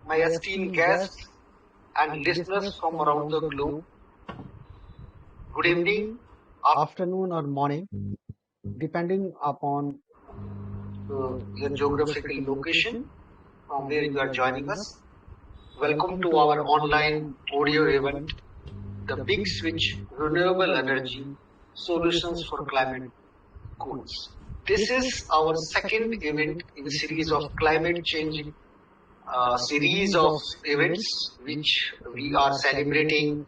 my esteemed guests and listeners from around the globe. Good evening, afternoon, or morning, depending upon your geographical location from where you are joining us. Welcome to our online audio event, The Big Switch Renewable Energy Solutions for Climate Goals. This is our second event in series of climate change series of events which we are celebrating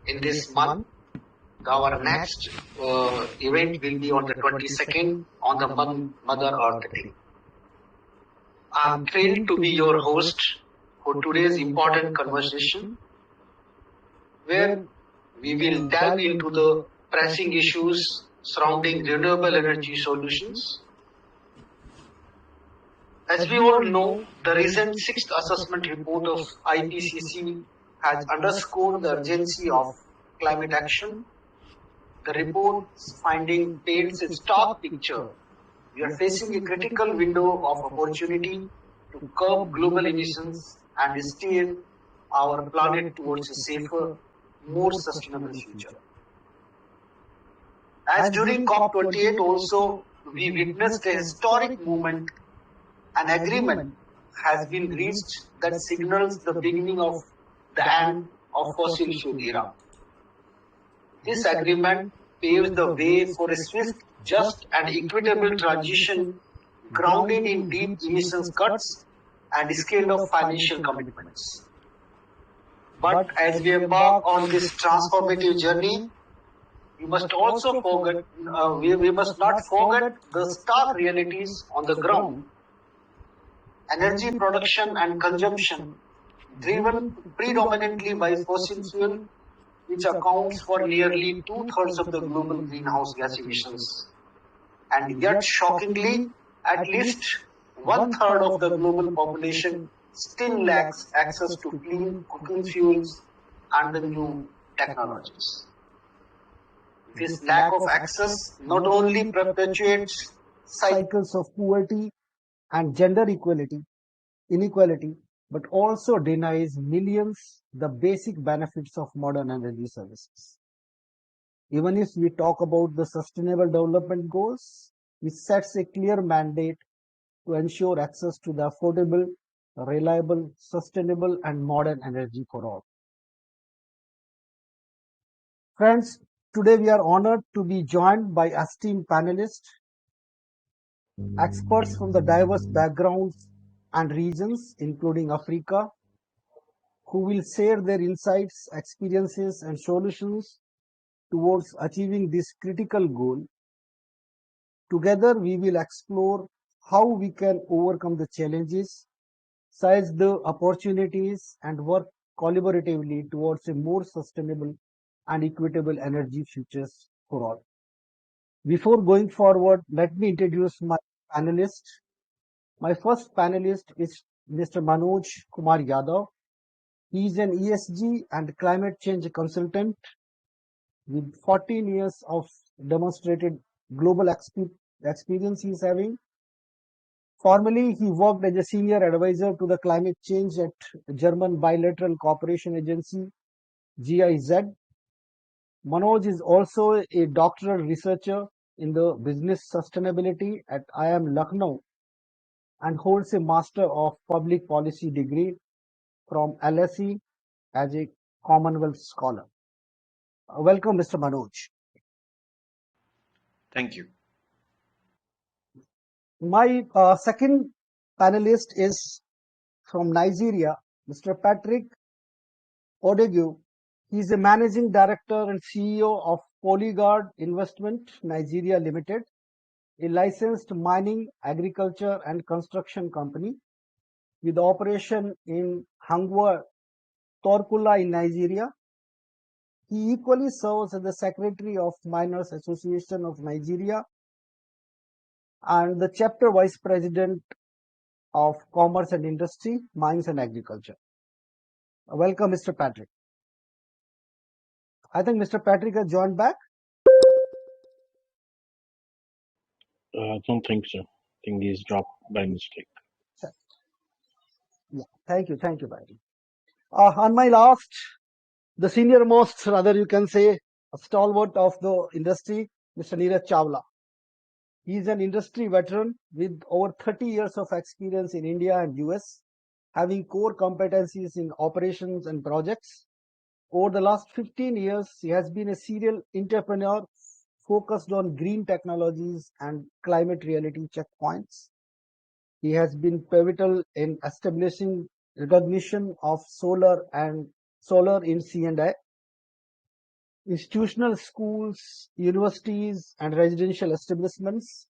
in this month. Our next event will be on the 22nd on the Mother Earth Day. I'm thrilled to be your host for today's important conversation, where we will delve into the pressing issues surrounding renewable energy solutions. As we all know, the recent sixth assessment report of IPCC has underscored the urgency of climate action. The report's finding paints a stark picture. We are facing a critical window of opportunity to curb global emissions and steer our planet towards a safer, more sustainable future. As during COP28 also, we witnessed a historic movement. An agreement has been reached that signals the beginning of the end of fossil fuel era. This agreement paves the way for a swift, just and equitable transition grounded in deep emissions cuts and scaled of financial commitments. But as we embark on this transformative journey, we must also we must not forget the stark realities on the ground. Energy production and consumption, driven predominantly by fossil fuel, which accounts for nearly 2/3 of the global greenhouse gas emissions. And yet, shockingly, at least 1/3 of the global population still lacks access to clean cooking fuels and the new technologies. This lack of access not only perpetuates cycles of poverty and gender inequality, but also denies millions the basic benefits of modern energy services. Even if we talk about the Sustainable Development Goals, which sets a clear mandate to ensure access to the affordable, reliable, sustainable, and modern energy for all. Friends, today we are honored to be joined by esteemed panelists, experts from the diverse backgrounds and regions, including Africa, who will share their insights, experiences, and solutions towards achieving this critical goal. Together, we will explore how we can overcome the challenges, seize the opportunities, and work collaboratively towards a more sustainable and equitable energy futures for all. Before going forward, let me introduce my panelists. My first panelist is Mr. Manoj Kumar Yadav. He is an ESG and climate change consultant with 14 years of demonstrated global experience he is having. Formerly, he worked as a senior advisor to the climate change at German Bilateral Cooperation Agency, GIZ. Manoj is also a doctoral researcher in the business sustainability at IIM Lucknow and holds a Master of Public Policy degree from LSE as a Commonwealth Scholar. Welcome, Mr. Manoj. Thank you. My second panelist is from Nigeria, Mr. Patrick Odegu. He is the Managing Director and CEO of Polyguard Investment Nigeria Limited, a licensed mining, agriculture, and construction company with operation in Hangwa, Torkula in Nigeria. He equally serves as the Secretary of Miners Association of Nigeria and the Chapter Vice President of Commerce and Industry, Mines and Agriculture. Welcome, Mr. Patrick. I think Mr. Patrick has joined back. I don't think so. I think he's dropped by mistake. Yeah, thank you, Biden. On my last, the senior most, rather you can say, a stalwart of the industry, Mr. Neeraj Chawla. He is an industry veteran with over 30 years of experience in India and US, having core competencies in operations and projects. Over the last 15 years, he has been a serial entrepreneur focused on green technologies and climate reality checkpoints. He has been pivotal in establishing recognition of solar in C&I, institutional schools, universities, and residential establishments,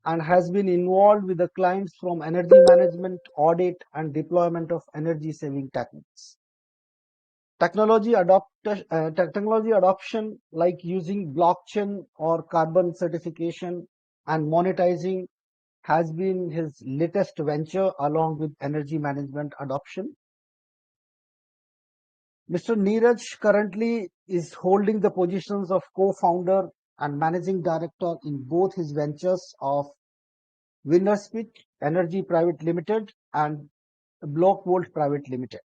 and has been involved with the clients from energy management, audit, and deployment of energy saving techniques. Technology adoption like using blockchain or carbon certification and monetizing has been his latest venture along with energy management adoption. Mr. Neeraj currently is holding the positions of co-founder and managing director in both his ventures of Winnerspit Energy Private Limited and Blockvolt Private Limited.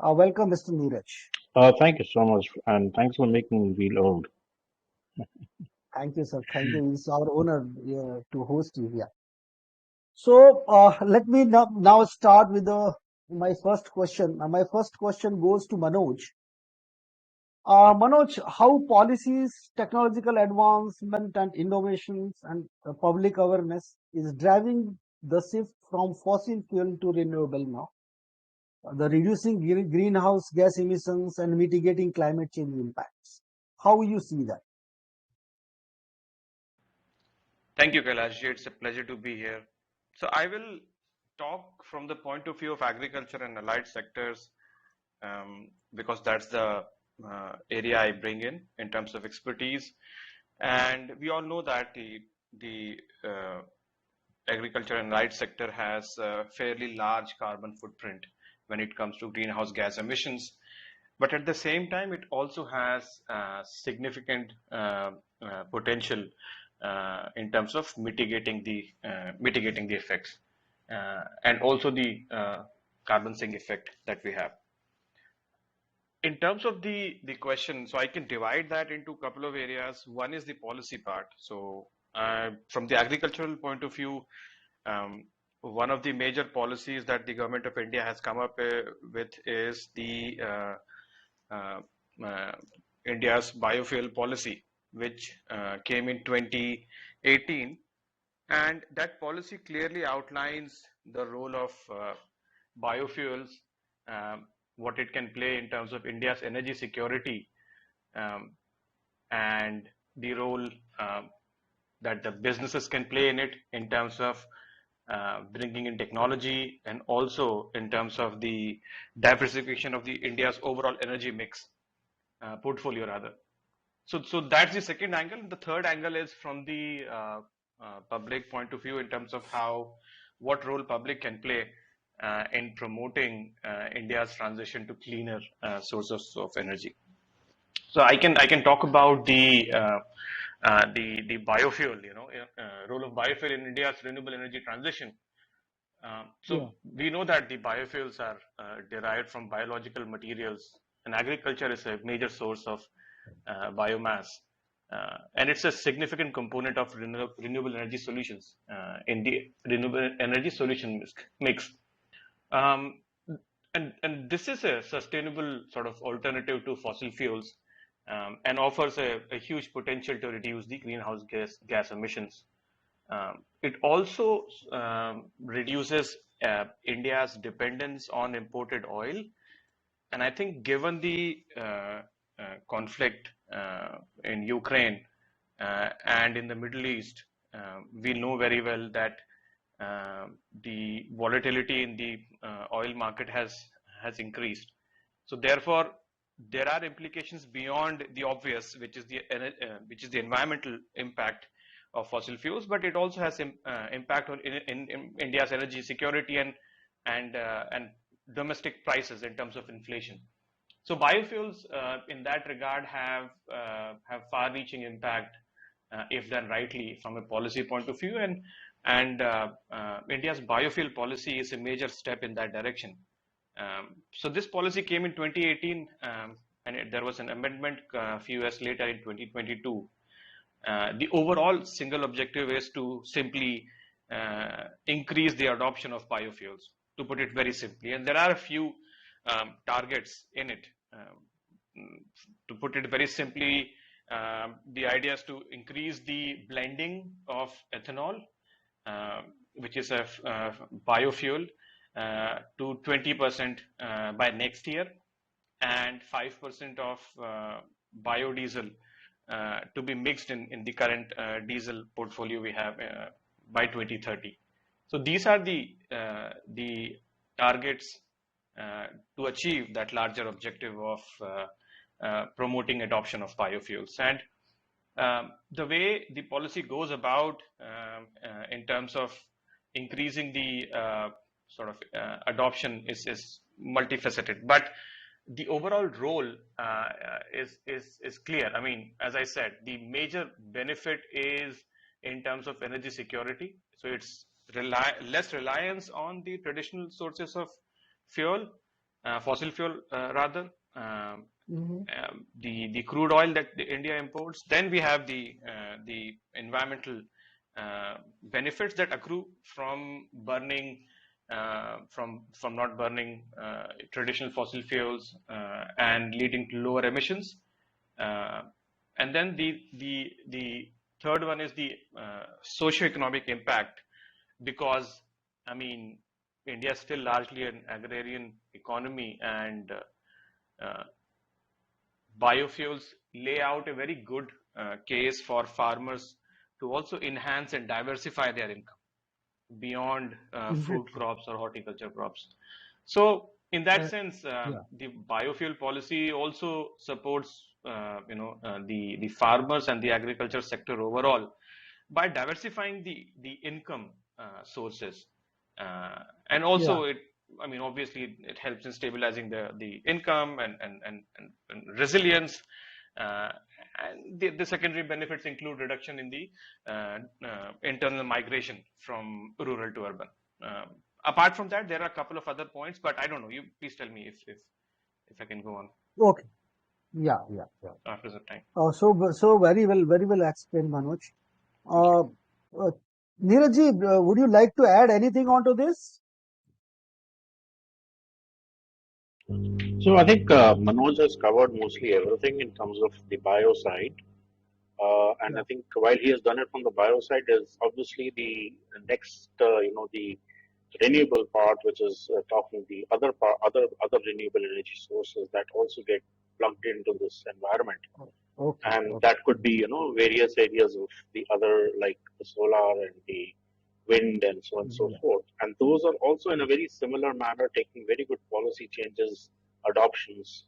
Welcome, Mr. Neeraj. Thank you so much, and thanks for making me feel old. Thank you, sir. Thank you. It's our honor to host you here. So let me now start with my first question. My first question goes to Manoj. Manoj, how policies, technological advancement and innovations and public awareness is driving the shift from fossil fuel to renewable now? The reducing greenhouse gas emissions and mitigating climate change impacts. How you see that? Thank you, Kailash. It's a pleasure to be here. So I will talk from the point of view of agriculture and allied sectors because that's the area I bring in terms of expertise. And we all know that the agriculture and allied sector has a fairly large carbon footprint when it comes to greenhouse gas emissions. But at the same time, it also has significant potential in terms of mitigating the effects and also the carbon sink effect that we have. In terms of the question, so I can divide that into a couple of areas. One is the policy part. So from the agricultural point of view, one of the major policies that the government of India has come up with is the India's biofuel policy, which came in 2018, and that policy clearly outlines the role of biofuels, what it can play in terms of India's energy security, um, and the role that the businesses can play in it in terms of bringing in technology and also in terms of the diversification of the India's overall energy mix portfolio rather. So that's the second angle. The third angle is from the public point of view in terms of what role public can play in promoting India's transition to cleaner sources of energy. So I can talk about the biofuel, role of biofuel in India's renewable energy transition. So Yeah. we know that the biofuels are derived from biological materials, and agriculture is a major source of biomass, and it's a significant component of renewable energy solutions in the renewable energy solution mix. Um, and this is a sustainable sort of alternative to fossil fuels, and offers a huge potential to reduce the greenhouse gas emissions. It also reduces India's dependence on imported oil. And I think given the conflict in Ukraine and in the Middle East, we know very well that the volatility in the oil market has increased. So therefore, there are implications beyond the obvious, which is the environmental impact of fossil fuels, but it also has impact on in India's energy security and domestic prices in terms of inflation. So biofuels, in that regard, have far-reaching impact if done rightly from a policy point of view, and And India's biofuel policy is a major step in that direction. So this policy came in 2018, and there was an amendment a few years later in 2022. The overall single objective is to simply increase the adoption of biofuels, to put it very simply. And there are a few targets in it. To put it very simply, the idea is to increase the blending of ethanol, which is a biofuel, to 20% by next year, and 5% of biodiesel to be mixed in the current diesel portfolio we have by 2030. So these are the targets to achieve that larger objective of promoting adoption of biofuels. And the way the policy goes about in terms of increasing the sort of adoption is multifaceted, but the overall role is clear. I mean, as I said, the major benefit is in terms of energy security. So it's less reliance on the traditional sources of fuel, fossil fuel rather. The crude oil that India imports. Then we have the environmental benefits that accrue from burning, from not burning traditional fossil fuels and leading to lower emissions. And then the third one is the socio-economic impact, because I mean, India is still largely an agrarian economy, and biofuels lay out a very good case for farmers to also enhance and diversify their income beyond fruit crops or horticulture crops. So in that sense, the biofuel policy also supports the farmers and the agriculture sector overall by diversifying the income sources, and also I mean, obviously, it helps in stabilizing the income and resilience. And the secondary benefits include reduction in the internal migration from rural to urban. Apart from that, there are a couple of other points, but I don't know. You please tell me if I can go on. Okay. Yeah. After some time. So very well explained, Manoj. Neeraj, would you like to add anything onto this? So I think Manoj has covered mostly everything in terms of the bio side. And I think while he has done it from the bio side, is obviously the next, the renewable part, which is talking the other part, other renewable energy sources that also get plugged into this environment. And that could be, various areas of the other, like the solar and the wind and so on and so forth. And those are also in a very similar manner taking very good policy changes, adoptions.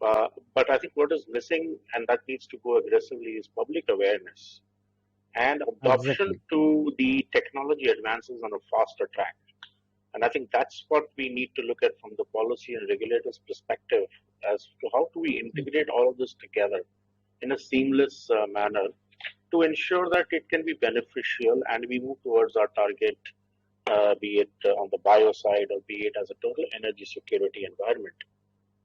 But I think what is missing, and that needs to go aggressively, is public awareness and adoption to the technology advances on a faster track. And I think that's what we need to look at from the policy and regulators' perspective as to how do we integrate all of this together in a seamless manner to ensure that it can be beneficial and we move towards our target, be it on the bio side or be it as a total energy security environment.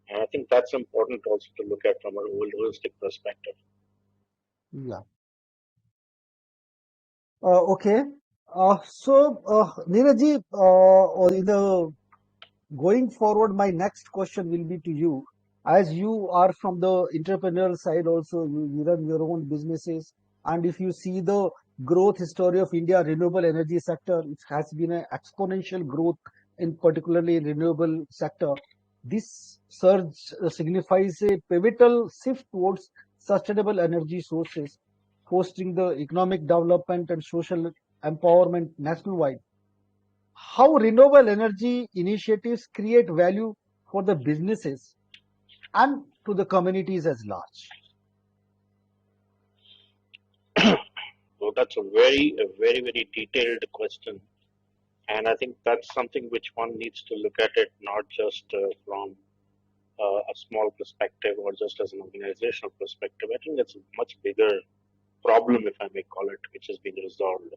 And I think that's important also to look at from a holistic perspective. Yeah. Okay. Neeraj, going forward, my next question will be to you. As you are from the entrepreneurial side also, you run your own businesses. And if you see the growth history of India renewable energy sector, it has been an exponential growth in particularly renewable sector. This surge signifies a pivotal shift towards sustainable energy sources, fostering the economic development and social empowerment nationwide. How renewable energy initiatives create value for the businesses and to the communities as large? So that's a very, very detailed question. And I think that's something which one needs to look at it not just from a small perspective or just as an organizational perspective. I think it's a much bigger problem, if I may call it, which has been resolved.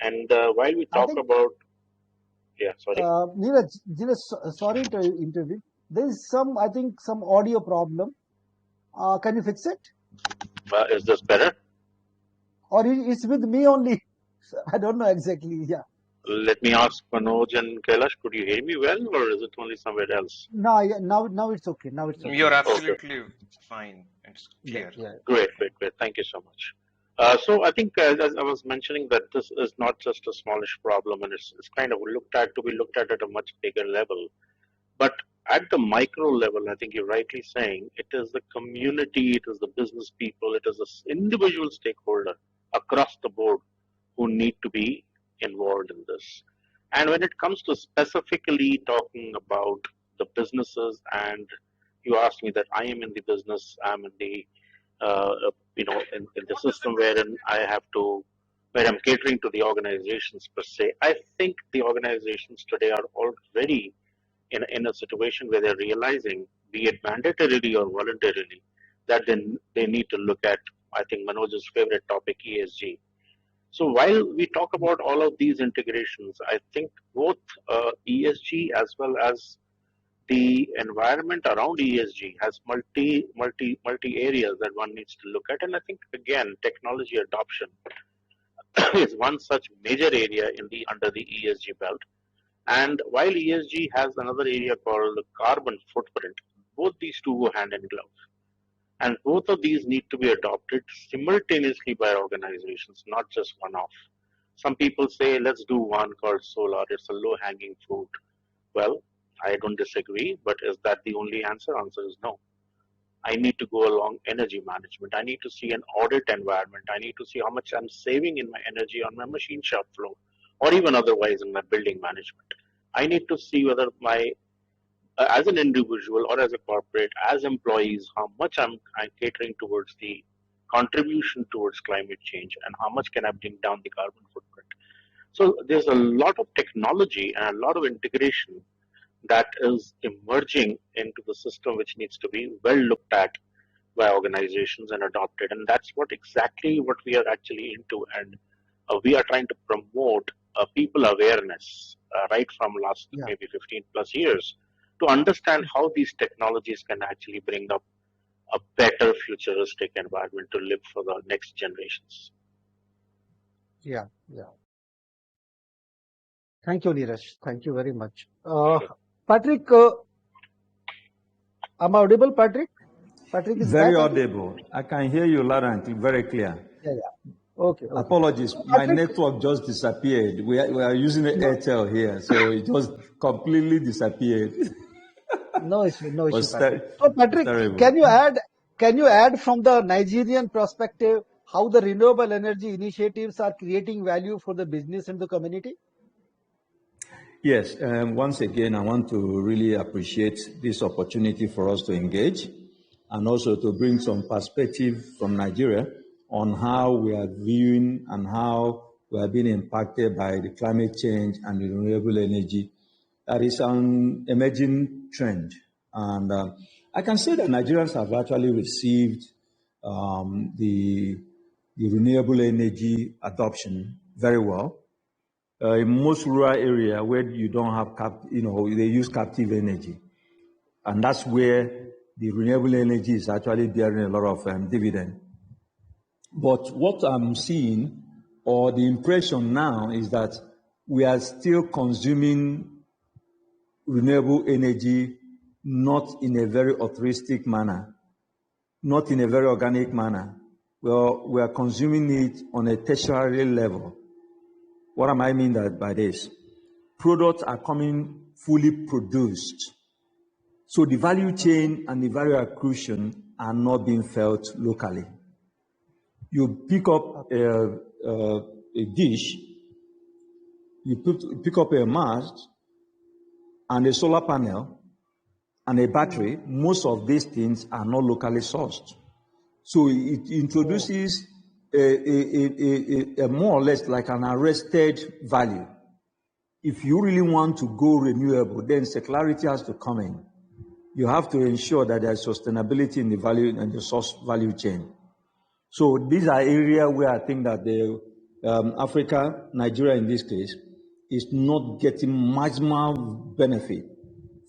And while we I talk think, about, yeah, sorry, Neeraj, sorry to intervene. There is some, I think, some audio problem. Can you fix it? is this better? Or it's with me only? I don't know exactly. Yeah. Let me ask Manoj and Kailash, could you hear me well, or is it only somewhere else? No, yeah, now it's okay. Now it's okay. You're Okay. absolutely fine. It's Yeah, clear. yeah, Great, great, great. Thank you so much. So I think, as I was mentioning, that this is not just a smallish problem, and it's kind of looked at to be looked at a much bigger level. But at the micro level, I think you're rightly saying it is the community, it is the business people, it is the individual stakeholder across the board who need to be involved in this. And when it comes to specifically talking about the businesses, and you asked me that I am in the business, I'm in the in the system wherein I have to, where I'm catering to the organizations per se. I think the organizations today are already in a situation where they're realizing, be it mandatorily or voluntarily, that they need to look at, I think, Manoj's favorite topic, ESG. So while we talk about all of these integrations, I think both ESG as well as the environment around ESG has multi areas that one needs to look at. And I think again, technology adoption is one such major area in the under the ESG belt. And while ESG has another area called the carbon footprint, both these two go hand in glove. And both of these need to be adopted simultaneously by organizations, not just one off. Some people say, let's do one called solar, it's a low hanging fruit. Well, I don't disagree, but is that the only answer? Answer is no. I need to go along energy management. I need to see an audit environment. I need to see how much I'm saving in my energy on my machine shop floor or even otherwise in my building management. I need to see whether my, as an individual or as a corporate, as employees, how much I'm catering towards the contribution towards climate change and how much can I bring down the carbon footprint. So there's a lot of technology and a lot of integration that is emerging into the system, which needs to be well looked at by organizations and adopted. And that's what exactly what we are actually into. And we are trying to promote people awareness right from last yeah, maybe 15 plus years to understand how these technologies can actually bring up a better futuristic environment to live for the next generations. yeah, yeah. Thank you, Neeraj. Thank you very much. Sure. Patrick, am I audible, Patrick? Patrick is Very back, I think? audible. I can hear you loud and clear, very clear. Yeah, yeah. Okay, okay. Apologies, my Patrick, network just disappeared. We are using the Airtel here, so it just completely disappeared. no issue, no issue, was Patrick. So, Patrick, terrible. can you add from the Nigerian perspective how the renewable energy initiatives are creating value for the business and the community? Yes, once again, I want to really appreciate this opportunity for us to engage and also to bring some perspective from Nigeria on how we are viewing and how we are being impacted by the climate change and the renewable energy. That is an emerging trend. And I can say that Nigerians have actually received the renewable energy adoption very well. In most rural area where you don't have they use captive energy, and that's where the renewable energy is actually bearing a lot of dividend. But what I'm seeing, or the impression now, is that we are still consuming renewable energy not in a very altruistic manner, not in a very organic manner. Well, we are consuming it on a tertiary level. What am I mean by this? Products are coming fully produced. So the value chain and the value accretion are not being felt locally. You pick up a dish, you pick up a mast and a solar panel and a battery. Most of these things are not locally sourced. So it introduces a more or less like an arrested value. If you really want to go renewable, then circularity has to come in. You have to ensure that there's sustainability in the value and the source value chain. So these are areas where I think that Africa, Nigeria in this case, is not getting maximal benefit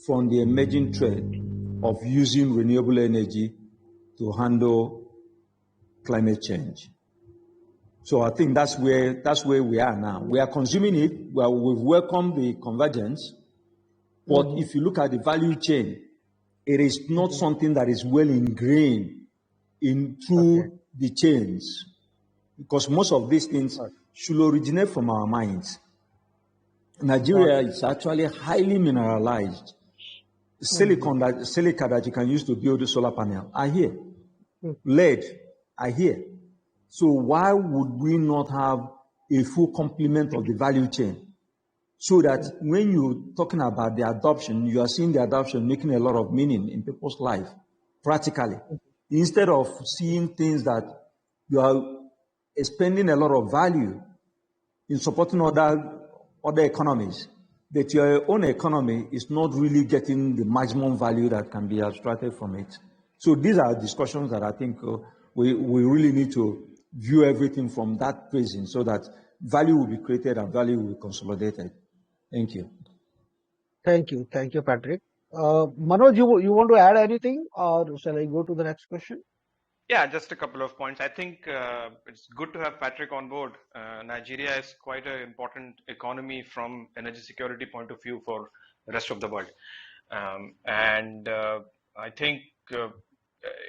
from the emerging trend of using renewable energy to handle climate change. So I think that's where we are now. We are consuming it. Well, we've welcomed the convergence, but if you look at the value chain, it is not something that is well ingrained into the chains, because most of these things should originate from our minds. Nigeria is actually highly mineralized. Silica that you can use to build a solar panel are here. Lead are here. So why would we not have a full complement of the value chain? So that when you're talking about the adoption, you are seeing the adoption making a lot of meaning in people's life, practically. Instead of seeing things that you are spending a lot of value in supporting other economies, that your own economy is not really getting the maximum value that can be extracted from it. So these are discussions that I think we really need to view everything from that prism, so that value will be created and value will be consolidated. Thank you. Thank you, Patrick. Manoj, you want to add anything, or shall I go to the next question? Yeah, just a couple of points. I think it's good to have Patrick on board. Nigeria is quite an important economy from energy security point of view for the rest of the world. And I think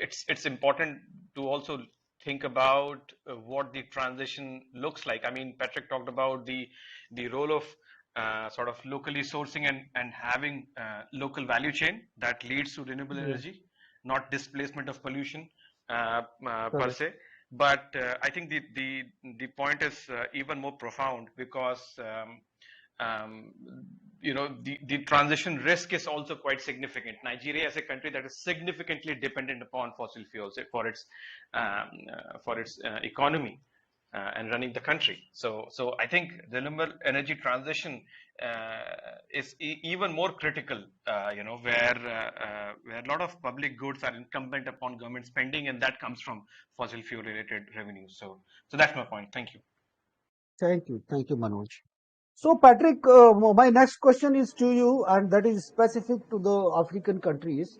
it's important to also think about what the transition looks like. I mean, Patrick talked about the role of sort of locally sourcing and having local value chain that leads to renewable energy, not displacement of pollution per se. But I think the point is even more profound, because the transition risk is also quite significant. Nigeria is a country that is significantly dependent upon fossil fuels for its economy and running the country. So I think renewable energy transition is even more critical, where a lot of public goods are incumbent upon government spending, and that comes from fossil fuel related revenues. So that's my point. Thank you. Thank you, Manoj. So, Patrick, my next question is to you, and that is specific to the African countries.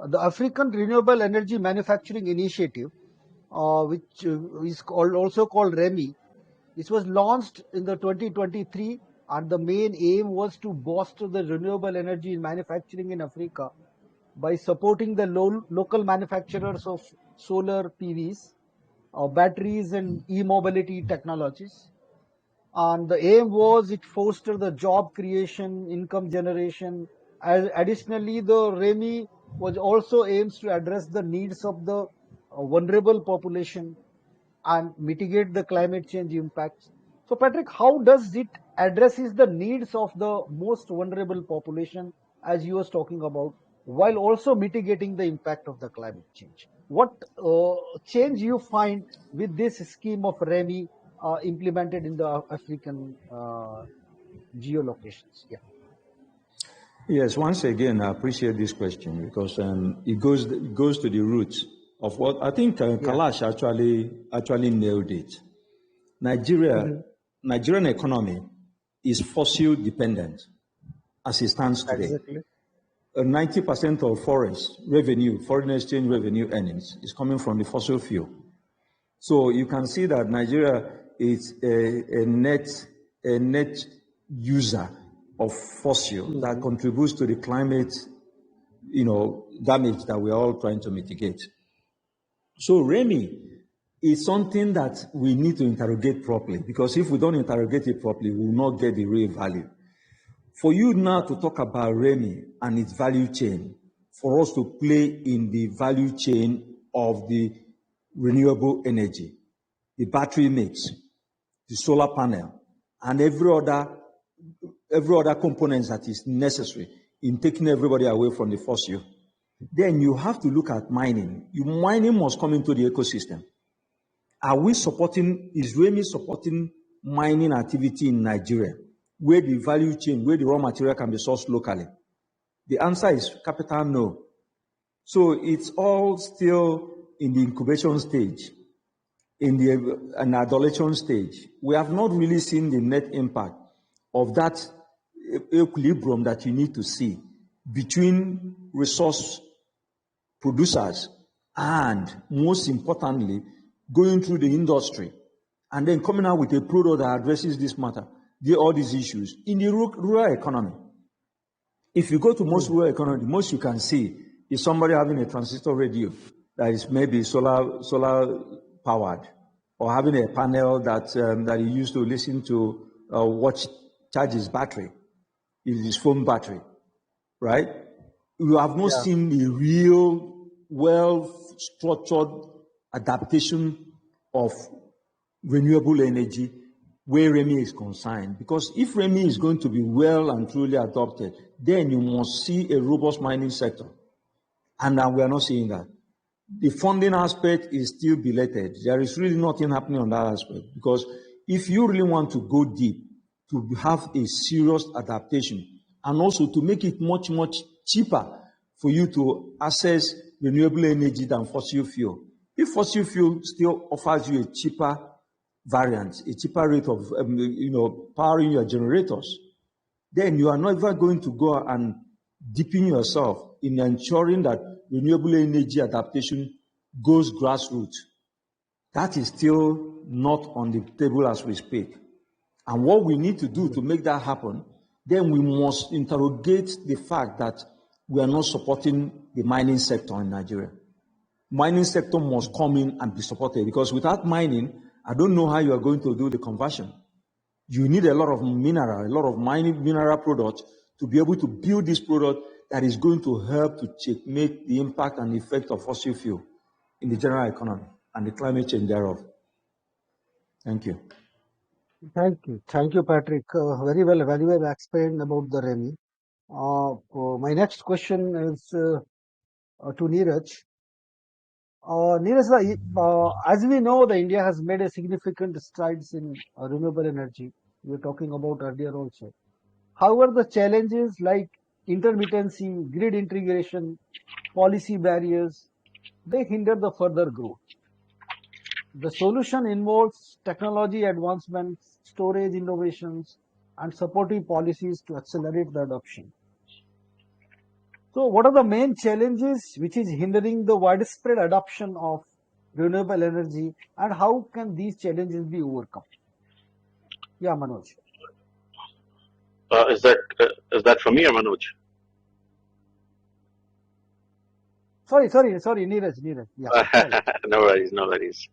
The African Renewable Energy Manufacturing Initiative, which is also called REMI, this was launched in the 2023, and the main aim was to bolster the renewable energy manufacturing in Africa by supporting the local manufacturers of solar PVs, batteries, and e-mobility technologies. And the aim was it foster the job creation, income generation. Additionally, the REMI was also aims to address the needs of the vulnerable population and mitigate the climate change impacts. So, Patrick, how does it addresses the needs of the most vulnerable population, as you was talking about, while also mitigating the impact of the climate change? What change you find with this scheme of REMI implemented in the African geolocations? Yeah. Yes, once again, I appreciate this question, because it goes to the roots of what I think Kalash actually nailed it. Nigerian economy is fossil dependent as it stands today. Exactly. 90% of foreign exchange revenue earnings is coming from the fossil fuel. So you can see that Nigeria is a net user of fossil that contributes to the climate, damage that we are all trying to mitigate. So REMI is something that we need to interrogate properly, because if we don't interrogate it properly, we will not get the real value. For you now to talk about REMI and its value chain, for us to play in the value chain of the renewable energy, the battery mix, the solar panel, and every other component that is necessary in taking everybody away from the fossil, then you have to look at mining. Mining must come into the ecosystem. Is REMI supporting mining activity in Nigeria, where the value chain, where the raw material can be sourced locally? The answer is capital no. So it's all still in the incubation stage. in an adolescent stage, we have not really seen the net impact of that equilibrium that you need to see between resource producers and, most importantly, going through the industry and then coming out with a product that addresses this matter, all these issues in the rural economy. If you go to most rural economy, most you can see is somebody having a transistor radio that is maybe solar powered, or having a panel that he used to listen to watch charge his battery, his phone battery, right? You have not seen a real, well-structured adaptation of renewable energy where REMI is concerned. Because if REMI is going to be well and truly adopted, then you must see a robust mining sector. And we are not seeing that. The funding aspect is still belated. There is really nothing happening on that aspect. Because if you really want to go deep, to have a serious adaptation, and also to make it much, much cheaper for you to access renewable energy than fossil fuel. If fossil fuel still offers you a cheaper variant, a cheaper rate of powering your generators, then you are never going to go and deepen yourself in ensuring that renewable energy adaptation goes grassroots. That is still not on the table as we speak. And what we need to do to make that happen, then we must interrogate the fact that we are not supporting the mining sector in Nigeria. Mining sector must come in and be supported, because without mining, I don't know how you are going to do the conversion. You need a lot of mineral, a lot of mining mineral products to be able to build this product that is going to help to checkmate the impact and effect of fossil fuel in the general economy and the climate change thereof. Thank you. Thank you, Patrick. Very well explained about the REMI. My next question is to Neeraj. Neeraj, as we know, the India has made a significant strides in renewable energy. We were talking about earlier also. However, the challenges like intermittency, grid integration, policy barriers, they hinder the further growth. The solution involves technology advancements, storage innovations, and supportive policies to accelerate the adoption. So, what are the main challenges which is hindering the widespread adoption of renewable energy, and how can these challenges be overcome? Yeah, Manoj. Is that for me or Manoj? Sorry, Neeraj. Yeah, No worries, no worries.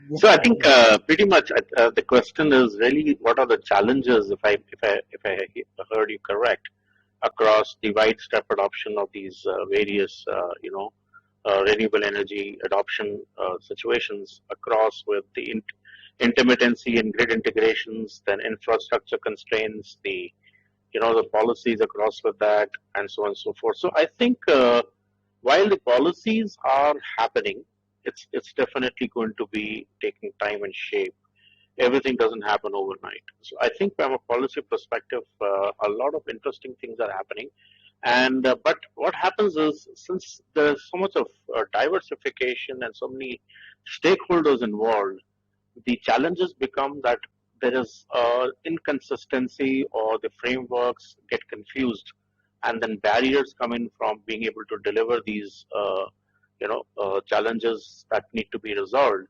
yeah, So I think pretty much the question is really what are the challenges, if I heard you correct, across the widespread adoption of these various renewable energy adoption situations across with the intermittency and grid integrations, then infrastructure constraints, the policies across with that, and so on and so forth. So I think while the policies are happening, it's definitely going to be taking time and shape. Everything doesn't happen overnight. So I think from a policy perspective, a lot of interesting things are happening. And but what happens is, since there's so much of diversification and so many stakeholders involved, the challenges become that there is inconsistency, or the frameworks get confused, and then barriers come in from being able to deliver these challenges that need to be resolved,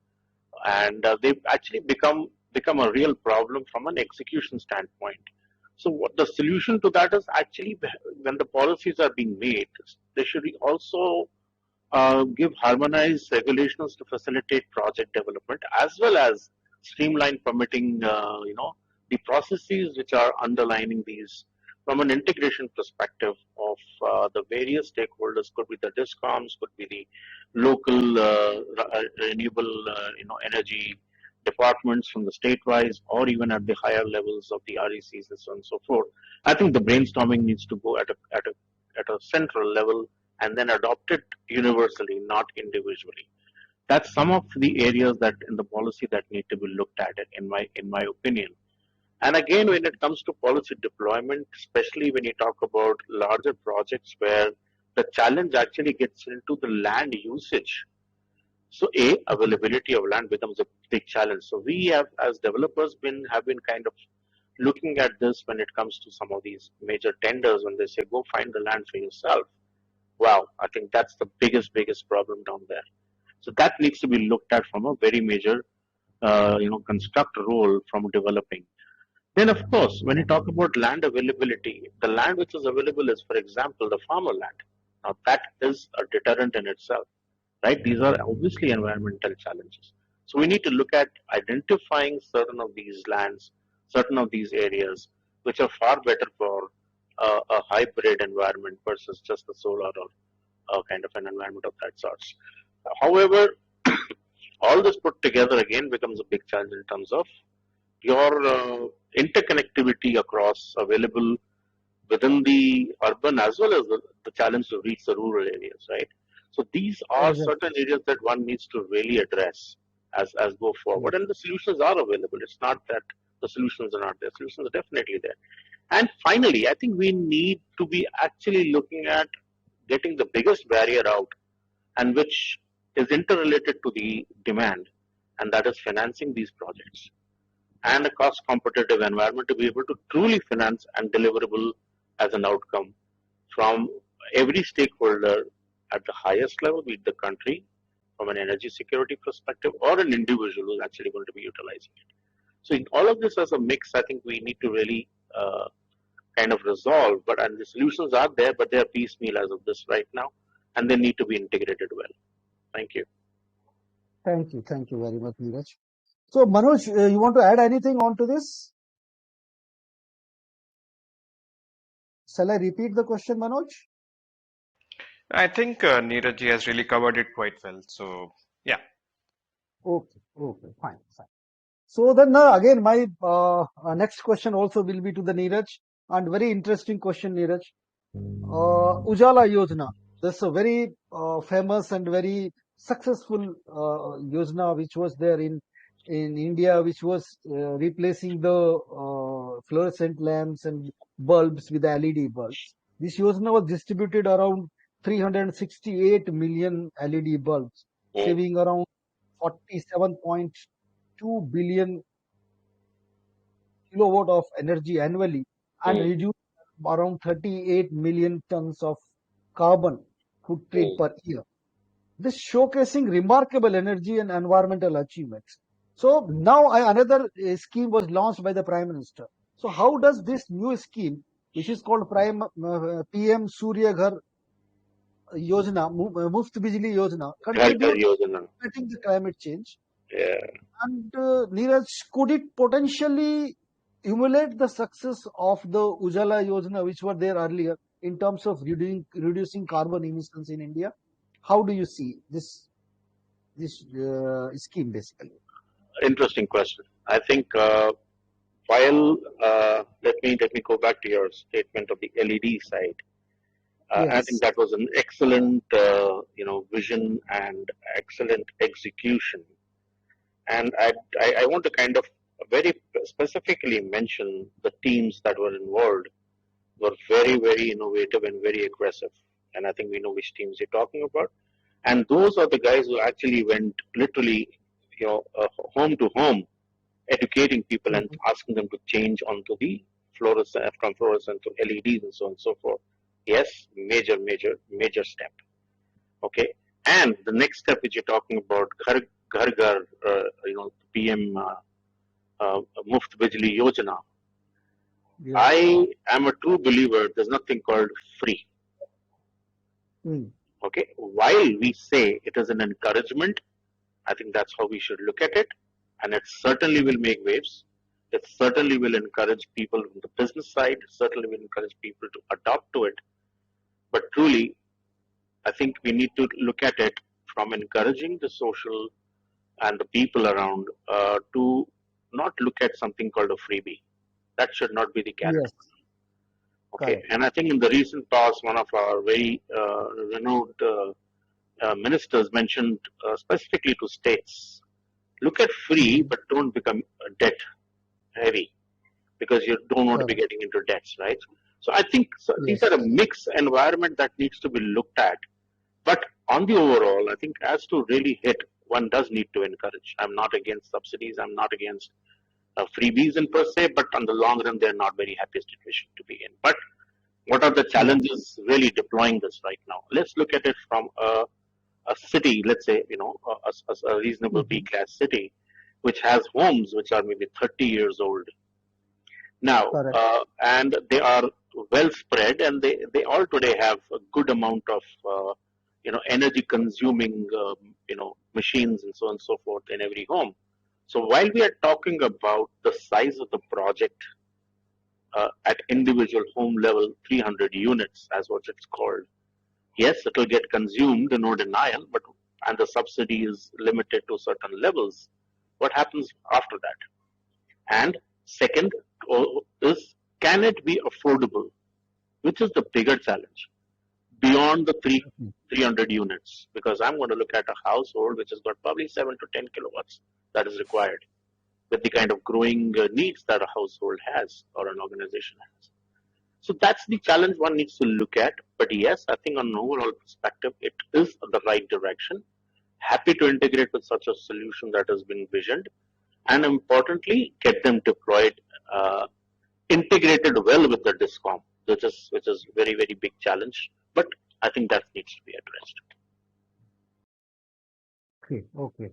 and they actually become a real problem from an execution standpoint. So what the solution to that is, actually, when the policies are being made, they should also give harmonized regulations to facilitate project development, as well as streamline permitting, the processes which are underlining these from an integration perspective of the various stakeholders. Could be the discoms, could be the local renewable energy departments from the state-wise, or even at the higher levels of the RECs and so on and so forth. I think the brainstorming needs to go at a central level, and then adopted universally, not individually. That's some of the areas that in the policy that need to be looked at, in my opinion. And again, when it comes to policy deployment, especially when you talk about larger projects where the challenge actually gets into the land usage, So availability of land becomes a big challenge. So we have, as developers, have been kind of looking at this when it comes to some of these major tenders when they say go find the land for yourself. Wow, I think that's the biggest problem down there. So that needs to be looked at from a very major, construct role from developing. Then, of course, when you talk about land availability, the land which is available is, for example, the farmer land. Now, that is a deterrent in itself, right? These are obviously environmental challenges. So, we need to look at identifying certain of these lands, certain of these areas, which are far better for a hybrid environment versus just the solar or kind of an environment of that sort. However, all this put together again becomes a big challenge in terms of your interconnectivity across available within the urban as well as the challenge to reach the rural areas, right? So these are Exactly. certain areas that one needs to really address as go forward, and the solutions are available. It's not that the solutions are not there. Solutions are definitely there. And finally, I think we need to be actually looking at getting the biggest barrier out, and which is interrelated to the demand, and that is financing these projects and a cost competitive environment to be able to truly finance and deliverable as an outcome from every stakeholder at the highest level, be it the country, from an energy security perspective, or an individual who's actually going to be utilizing it. So, in all of this as a mix, I think we need to really kind of resolve. And the solutions are there, but they are piecemeal as of this right now, and they need to be integrated well. Thank you. Thank you. Thank you very much, Neeraj. So, Manoj, you want to add anything onto this? Shall I repeat the question, Manoj? I think Neeraj has really covered it quite well. So, yeah. Okay, okay, fine, fine. So then again, my next question also will be to the Neeraj, and very interesting question, Neeraj. Ujala Yojana. That's a very famous and very successful Yojana which was there in India, which was replacing the fluorescent lamps and bulbs with LED bulbs. This Yojana was distributed around 368 million LED bulbs, saving around 47.2 billion kilowatt of energy annually and reduce around 38 million tons of carbon footprint per year. This showcasing remarkable energy and environmental achievements. So now another scheme was launched by the Prime Minister. So how does this new scheme, which is called PM Surya Ghar Yojana, Muft Bijli Yojana, contribute to fighting the climate change? Yeah. And Neeraj, could it potentially emulate the success of the Ujala Yojana, which were there earlier, in terms of reducing carbon emissions in India? How do you see this scheme, basically? Interesting question. I think while let me go back to your statement of the LED side. I Yes. think that was an excellent vision and excellent execution. And I want to kind of very specifically mention the teams that were involved were very innovative and very aggressive. And I think we know which teams you're talking about. And those are the guys who actually went literally, home to home, educating people and asking them to change onto the fluorescent, from fluorescent to LEDs and so on and so forth. Yes, major step. Okay, and the next step which you're talking about, Ghar, PM Muft Bijli Yojana. Yes. I am a true believer. There's nothing called free. Okay, while we say it is an encouragement, I think that's how we should look at it, and it certainly will make waves. It certainly will encourage people from the business side. It certainly will encourage people to adopt to it. But truly, I think we need to look at it from encouraging the social and the people around to not look at something called a freebie. That should not be the character. Yes. Okay, Correct. and I think in the recent past, one of our very renowned ministers mentioned specifically to states, look at free, but don't become debt heavy, because you don't want to be getting into debts, right? So I think these are a mixed environment that needs to be looked at. But on the overall, I think as to really hit one does need to encourage. I'm not against subsidies. I'm not against freebies in per se, but on the long run, they're not very happy situation to be in. But what are the challenges really deploying this right now? Let's look at it from a city, let's say, a reasonable B-class city, which has homes which are maybe 30 years old now, Correct. and they are well spread, and they all today have a good amount of energy consuming machines and so on and so forth in every home. So while we are talking about the size of the project at individual home level, 300 units as what it's called, yes, it will get consumed, no denial, and the subsidy is limited to certain levels. What happens after that? And second is, can it be affordable? Which is the bigger challenge beyond the 300 units? Because I'm going to look at a household which has got probably 7 to 10 kilowatts that is required with the kind of growing needs that a household has or an organization has. So that's the challenge one needs to look at. But yes, I think on an overall perspective, it is the right direction. Happy to integrate with such a solution that has been visioned, and importantly, get them deployed, integrated well with the DISCOM, which is very, very big challenge. But I think that needs to be addressed. Okay.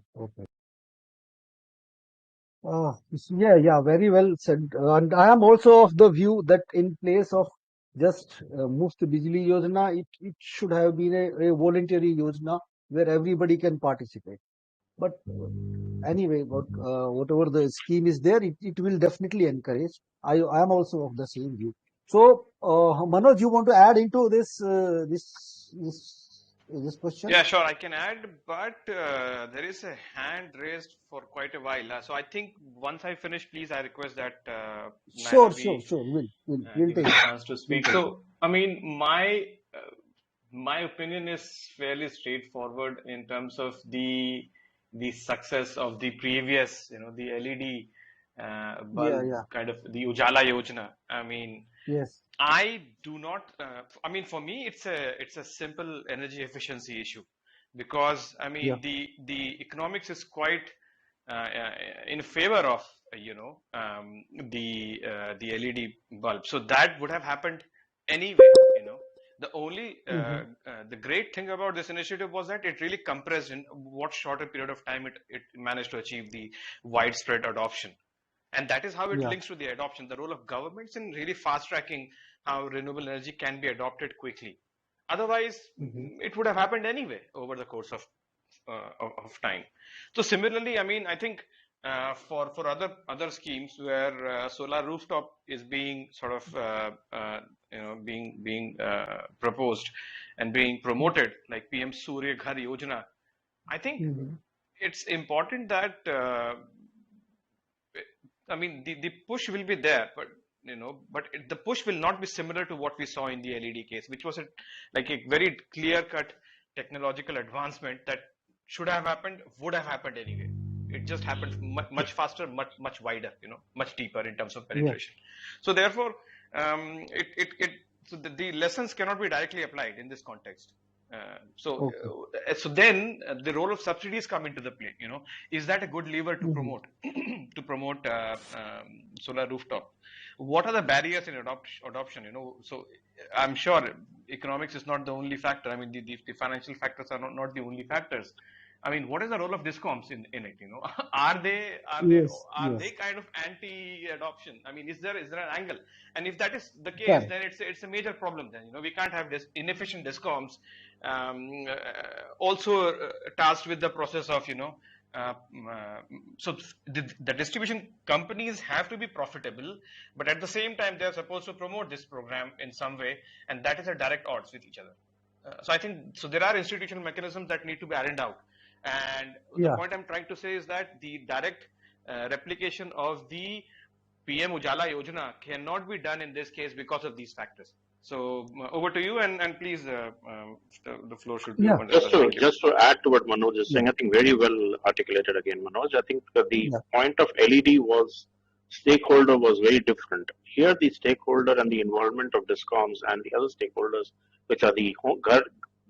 Yeah, very well said. And I am also of the view that in place of just Muft Bijli Yojana, it should have been a voluntary Yojana where everybody can participate. But anyway, whatever the scheme is there, it will definitely encourage. I am also of the same view. So, Manoj, you want to add into this question? Yeah, sure, I can add, but there is a hand raised for quite a while. So I think once I finish, please, I request that Sure. Naina, We'll give take me a it. chance to speak. So, I mean, my opinion is fairly straightforward in terms of the success of the previous, the LED bulb Yeah. kind of the Ujala Yojana. I mean, Yes. I do not. I mean, for me, it's a simple energy efficiency issue, because I mean Yeah. the economics is quite in favor of the LED bulb. So that would have happened anyway. The only the great thing about this initiative was that it really compressed in what shorter period of time it managed to achieve the widespread adoption. And that is how it Yeah. links to the adoption, the role of governments in really fast tracking how renewable energy can be adopted quickly. Otherwise, it would have happened anyway over the course of time. So similarly, I mean, I think for other schemes where solar rooftop is being sort of being proposed and being promoted, like PM Surya Ghar Yojana, I think it's important that I mean, the push will be there, but the push will not be similar to what we saw in the LED case, which was like a very clear-cut technological advancement that should have happened, would have happened anyway. It just happened much faster, much wider, much deeper in terms of penetration. So therefore, so the lessons cannot be directly applied in this context. So then the role of subsidies come into the play. Is that a good lever to promote solar rooftop? What are the barriers in adoption? So I'm sure economics is not the only factor. I mean, the financial factors are not the only factors. I mean, what is the role of DISCOMs in it? Are they kind of anti-adoption? I mean, is there an angle? And if that is the case, then it's a major problem. Then we can't have this inefficient DISCOMs also tasked with the process of so the distribution companies have to be profitable, but at the same time they are supposed to promote this program in some way, and that is at direct odds with each other. So I think there are institutional mechanisms that need to be ironed out. And the point I'm trying to say is that the direct replication of the PM Ujala Yojana cannot be done in this case because of these factors. So over to you, and please, the floor should be open. Just to add to what Manoj is saying, I think very well articulated again, Manoj. I think the point of LED was stakeholder was very different. Here, the stakeholder and the involvement of DISCOMs and the other stakeholders, which are the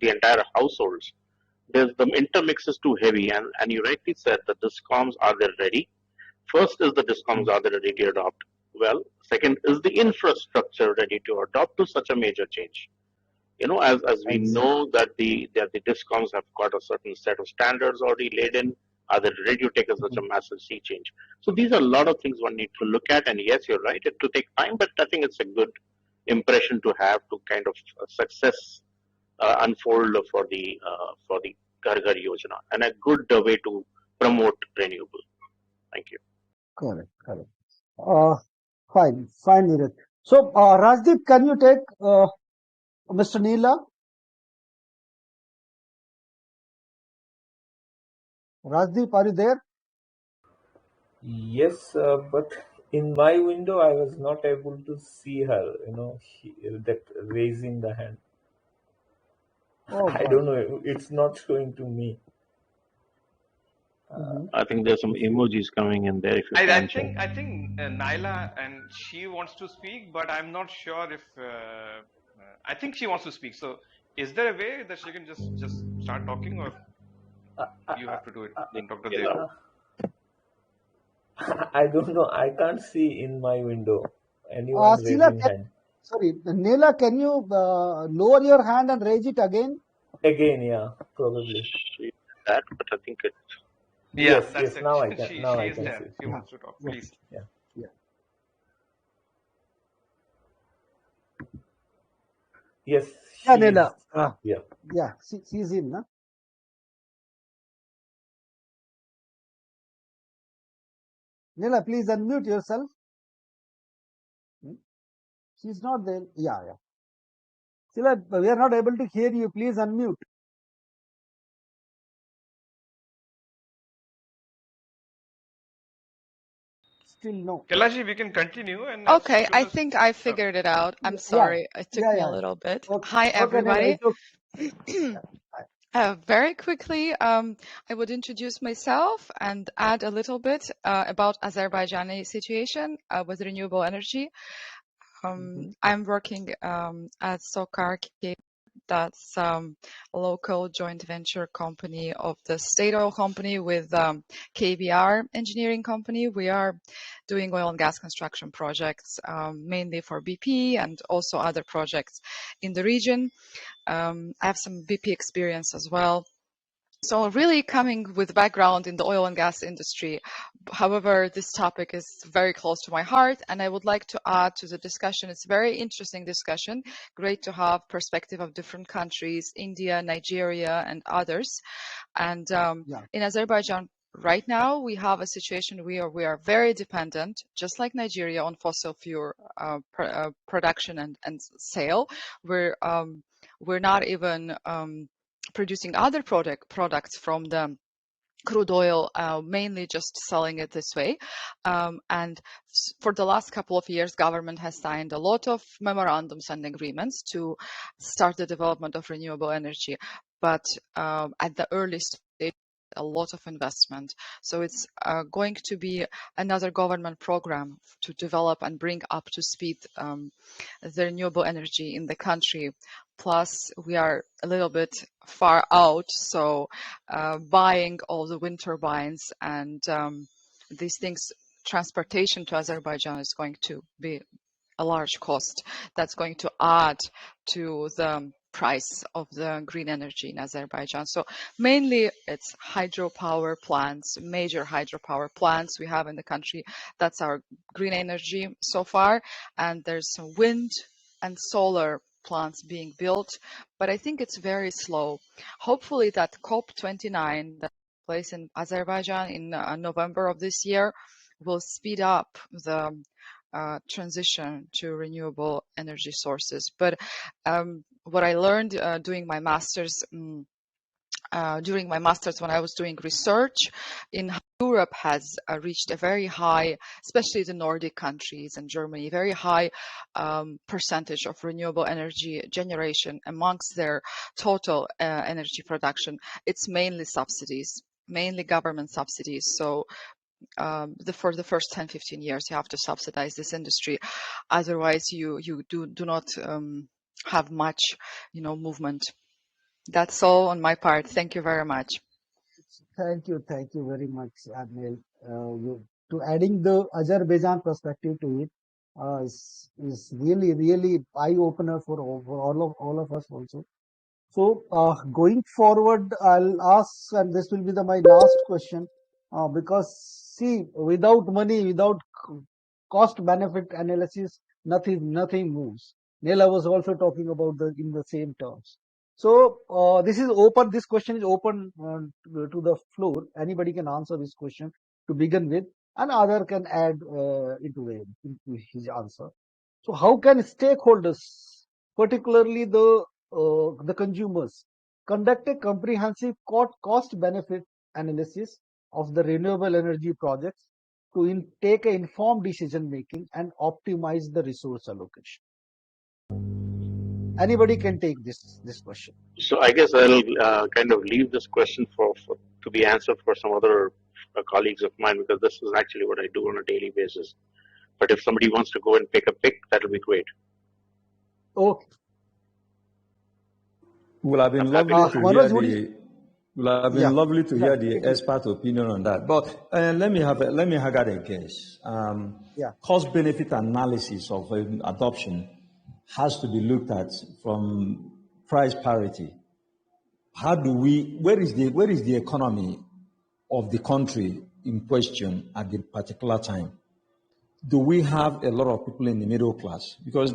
entire households, the intermix is too heavy, and you rightly said that discoms are they ready. First is the discoms are they ready to adopt well. Second is the infrastructure ready to adopt to such a major change. As we know that the discoms have got a certain set of standards already laid in, are they ready to take such a massive sea change? So these are a lot of things one need to look at, and yes, you're right, it to take time, but I think it's a good impression to have to kind of success unfold for the Ghar Ghar Yojana, and a good way to promote renewable. Thank you. Correct, correct. Fine, fine, Neeraj. So, Rajdeep, can you take Mr. Neela? Rajdeep, are you there? Yes, but in my window, I was not able to see her, that raising the hand. Oh, I God. don't know, it's not showing to me. I think there's some emojis coming in there. If you I can check. think Naila and she wants to speak, but I'm not sure if I think she wants to speak. So is there a way that she can just start talking, or you have to do it, Dr. Dev? I don't know, I can't see in my window anyone Sheila, raising hand. sorry, Neela, can you lower your hand and raise it again? Again, yeah, probably. She did that, but I think it's Yeah, Yes, that's yes, it. now I can, She now I is can there. see. She wants to talk. Yeah. Please. Yeah. Yeah. Yes, Yeah, she Neela. is. Yeah. Yeah, she's in, no? Neela, please unmute yourself. She's not there. Yeah, yeah. Sheila, we are not able to hear you. Please unmute. Still no. Kailashi, we can continue. And Okay, I think I figured it out. I'm sorry. It took me a little bit. Okay. Hi, Okay, Neela, everybody. it's okay. Very quickly, I would introduce myself and add a little bit about Azerbaijani situation with renewable energy. I'm working at Sokar, that's a local joint venture company of the state oil company with KBR engineering company. We are doing oil and gas construction projects, mainly for BP and also other projects in the region. I have some BP experience as well. So really coming with background in the oil and gas industry. However, this topic is very close to my heart, and I would like to add to the discussion. It's a very interesting discussion. Great to have perspective of different countries, India, Nigeria, and others. And in Azerbaijan right now, we have a situation where we are very dependent, just like Nigeria, on fossil fuel production and sale. We're not even producing other products from the crude oil, mainly just selling it this way. And for the last couple of years, government has signed a lot of memorandums and agreements to start the development of renewable energy. But at the early stage, a lot of investment. So it's going to be another government program to develop and bring up to speed the renewable energy in the country. Plus, we are a little bit far out, so buying all the wind turbines and these things, transportation to Azerbaijan is going to be a large cost. That's going to add to the price of the green energy in Azerbaijan. So mainly it's hydropower plants, major hydropower plants we have in the country. That's our green energy so far. And there's some wind and solar plants being built, but I think it's very slow. Hopefully that COP29 that takes place in Azerbaijan in November of this year will speed up the transition to renewable energy sources. But what I learned doing my master's, during my master's when I was doing research in Europe has reached a very high, especially the Nordic countries and Germany, very high percentage of renewable energy generation amongst their total energy production. It's mainly subsidies, mainly government subsidies. So for the first 10-15 years you have to subsidize this industry, otherwise you do not have much movement. That's all on my part. Thank you very much. Thank you very much, Admiral. To adding the Azerbaijan perspective to it is really eye opener for all of us also. So, going forward, I'll ask, and this will be my last question, because see, without money, without cost benefit analysis, nothing moves. Nela was also talking about in the same terms. So, this is open. This question is open to the floor. Anybody can answer this question to begin with, and other can add into his answer. So, how can stakeholders, particularly the consumers, conduct a comprehensive cost benefit analysis of the renewable energy projects to take an informed decision making and optimize the resource allocation? Anybody can take this question. So I guess I'll kind of leave this question for to be answered for some other colleagues of mine, because this is actually what I do on a daily basis. But if somebody wants to go and pick a pick, that'll be great. Okay. Would have been lovely to Manoj, hear the expert opinion on that. But let me hazard a guess. Cost benefit analysis of adoption has to be looked at from price parity. Where is the economy of the country in question at the particular time? Do we have a lot of people in the middle class? Because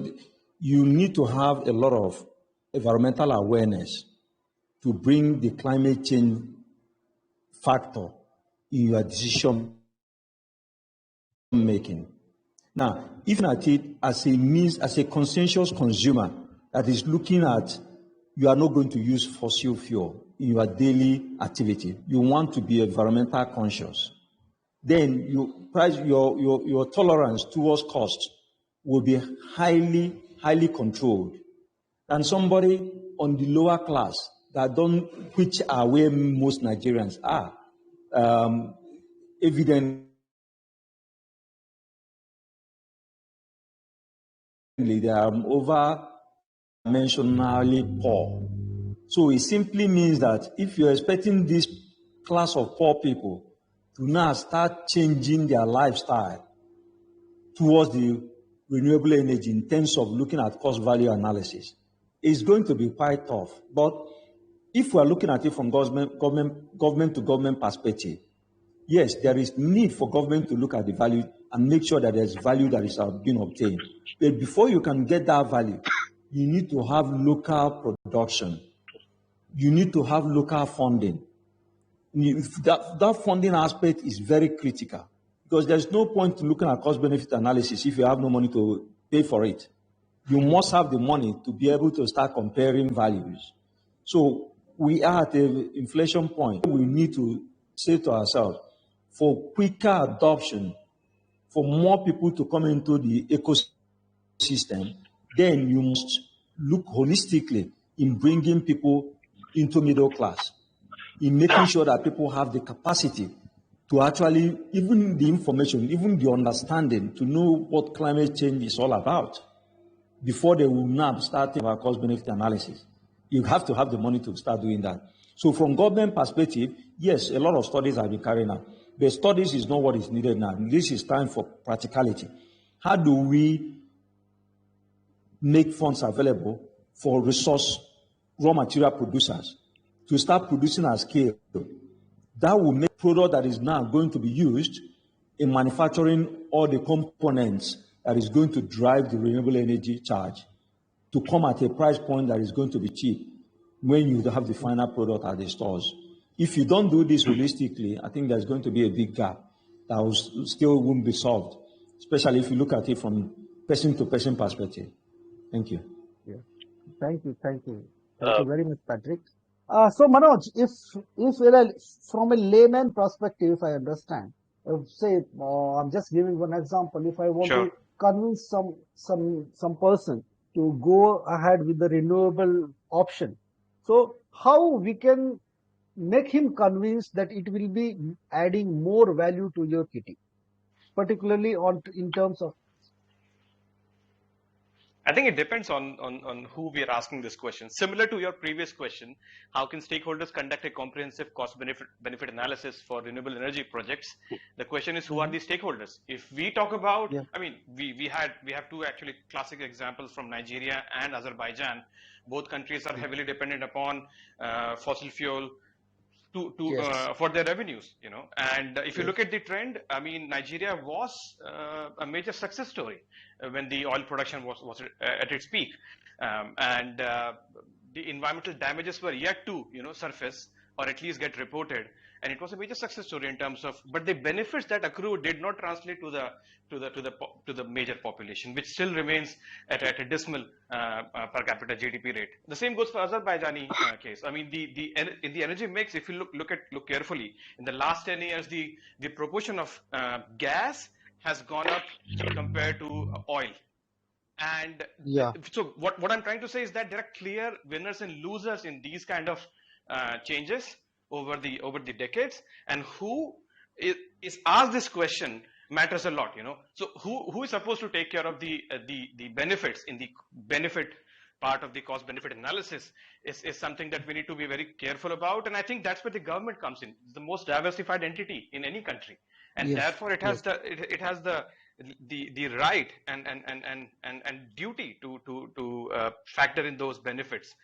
you need to have a lot of environmental awareness to bring the climate change factor in your decision making. Now, if at it as a conscientious consumer that is looking at, you are not going to use fossil fuel in your daily activity, you want to be environmental conscious, then your tolerance towards cost will be highly controlled. And somebody on the lower class which are where most Nigerians are, evidently they are over-dimensionally poor. So it simply means that if you're expecting this class of poor people to now start changing their lifestyle towards the renewable energy in terms of looking at cost value analysis, it's going to be quite tough. But if we're looking at it from government to government perspective, yes, there is need for government to look at the value and make sure that there's value that is being obtained. But before you can get that value, you need to have local production. You need to have local funding. That funding aspect is very critical, because there's no point in looking at cost-benefit analysis if you have no money to pay for it. You must have the money to be able to start comparing values. So we are at an inflection point. We need to say to ourselves, for quicker adoption, for more people to come into the ecosystem, then you must look holistically in bringing people into middle class, in making sure that people have the capacity to actually, even the information, even the understanding to know what climate change is all about before they will now start our cost benefit analysis. You have to have the money to start doing that. So from government perspective, yes, a lot of studies have been carried out. But studies is not what is needed now. This is time for practicality. How do we make funds available for raw material producers to start producing at scale? That will make product that is now going to be used in manufacturing all the components that is going to drive the renewable energy charge to come at a price point that is going to be cheap when you have the final product at the stores. If you don't do this holistically, I think there's going to be a big gap that still won't be solved, especially if you look at it from person-to-person perspective. Thank you. Yeah. Thank you very much, Patrick. So Manoj, if from a layman perspective, if I understand, say I'm just giving one example. If I want to convince some person to go ahead with the renewable option, so how we can make him convinced that it will be adding more value to your kitty, particularly in terms of. I think it depends on who we are asking this question. Similar to your previous question, how can stakeholders conduct a comprehensive cost benefit analysis for renewable energy projects? The question is, who are these stakeholders? If we talk about, Yeah. I mean, we have two actually classic examples from Nigeria and Azerbaijan. Both countries are heavily dependent upon fossil fuel Yes. for their revenues, you know. And if you Yes. look at the trend, I mean, Nigeria was a major success story when the oil production was at its peak, and the environmental damages were yet to, you know, surface or at least get reported. And it was a major success story in terms of, but the benefits that accrued did not translate to the major population, which still remains at a dismal per capita GDP rate. The same goes for Azerbaijani case. I mean, in the energy mix, if you look carefully, in the last 10 years, the proportion of gas has gone up compared to oil. And Yeah. so what I'm trying to say is that there are clear winners and losers in these kind of changes over the decades, and who is asked this question matters a lot, you know. So who is supposed to take care of the benefits in the benefit part of the cost benefit analysis is something that we need to be very careful about. And I think that's where the government comes in. It's the most diversified entity in any country, and Yes. therefore it has the right and duty to factor in those benefits.